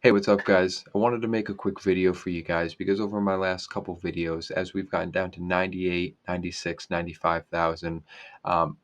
Hey, what's up, guys? I wanted to make a quick video for you guys because over my last couple videos, as we've gotten down to 98, 96, 95,000,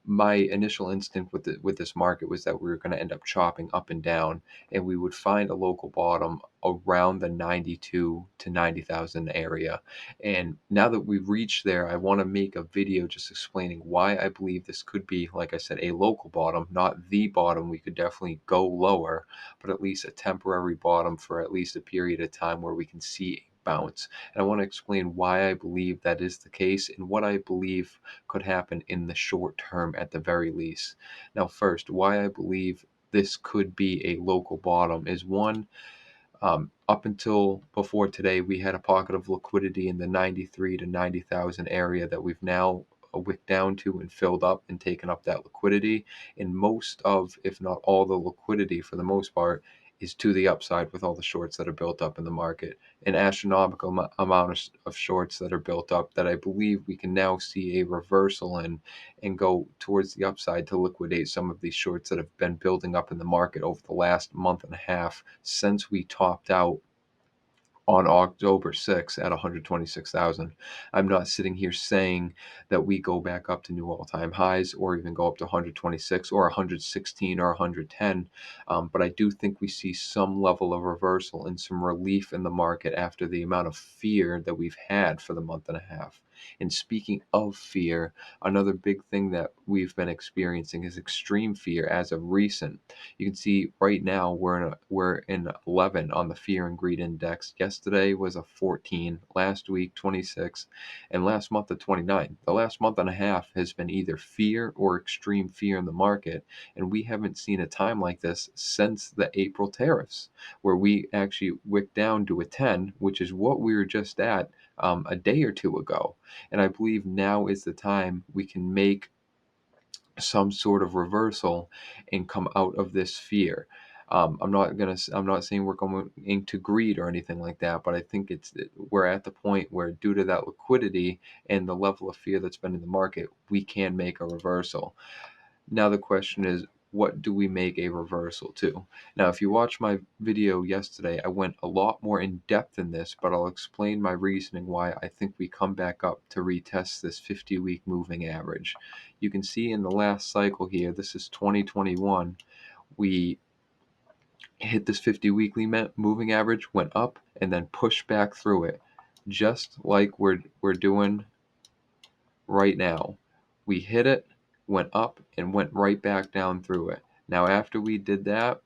my initial instinct with this market was that we were going to end up chopping up and down, and we would find a local bottom around the 92 to 90,000 area. And now that we've reached there, I want to make a video just explaining why I believe this could be, like I said, a local bottom, not the bottom. We could definitely go lower, but at least a temporary bottom for at least a period of time where we can see a bounce. And I want to explain why I believe that is the case and what I believe could happen in the short term at the very least. Now, first, why I believe this could be a local bottom is one, up until before today, we had a pocket of liquidity in the 93 to 90,000 area that we've now wicked down to and filled up and taken up that liquidity. And most of, if not all, the liquidity for the most part is to the upside with all the shorts that are built up in the market. An astronomical amount of shorts that are built up that I believe we can now see a reversal in and go towards the upside to liquidate some of these shorts that have been building up in the market over the last month and a half since we topped out on October 6th at 126,000. I'm not sitting here saying that we go back up to new all-time highs or even go up to 126 or 116 or 110, but I do think we see some level of reversal and some relief in the market after the amount of fear that we've had for the month and a half. And speaking of fear, another big thing that we've been experiencing is extreme fear as of recent. You can see right now we're in 11 on the fear and greed index. Yesterday was a 14, last week 26, and last month a 29. The last month and a half has been either fear or extreme fear in the market, and we haven't seen a time like this since the April tariffs, where we actually wicked down to a 10, which is what we were just at a day or two ago. And I believe now is the time we can make some sort of reversal and come out of this fear. I'm not saying we're going into greed or anything like that, but I think we're at the point where, due to that liquidity and the level of fear that's been in the market, we can make a reversal. Now the question is, what do we make a reversal to? Now, if you watch my video yesterday, I went a lot more in depth in this, but I'll explain my reasoning why I think we come back up to retest this 50-week moving average. You can see in the last cycle here, this is 2021, we hit this 50 weekly moving average, went up, and then pushed back through it, just like we're doing right now. We hit it, went up, and went right back down through it. Now, after we did that,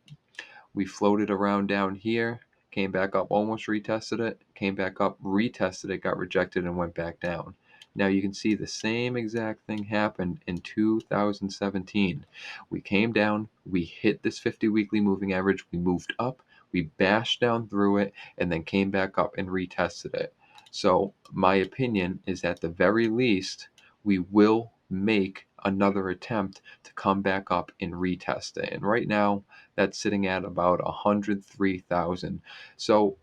we floated around down here, came back up, almost retested it, came back up, retested it, got rejected, and went back down. Now you can see the same exact thing happened in 2017. We came down, we hit this 50 weekly moving average, we moved up, we bashed down through it, and then came back up and retested it. So my opinion is, at the very least, we will make another attempt to come back up and retest it. And right now, that's sitting at about 103,000. So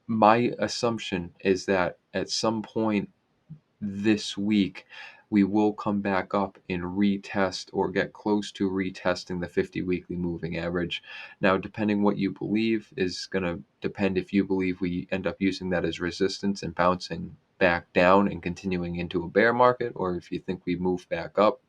my assumption is that at some point this week, we will come back up and retest or get close to retesting the 50 weekly moving average. Now, depending what you believe is going to depend if you believe we end up using that as resistance and bouncing back down and continuing into a bear market, or if you think we move back up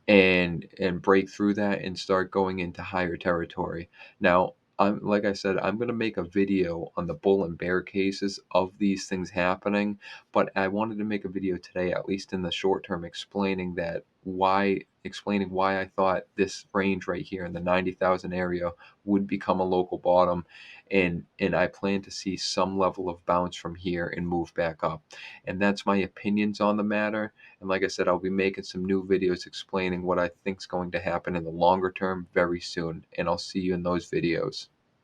and break through that and start going into higher territory. Now, like I said, I'm going to make a video on the bull and bear cases of these things happening, but I wanted to make a video today, at least in the short term, explaining why I thought this range right here in the 90,000 area would become a local bottom, and I plan to see some level of bounce from here and move back up. And that's my opinions on the matter. And like I said, I'll be making some new videos explaining what I think is going to happen in the longer term very soon. And I'll see you in those videos.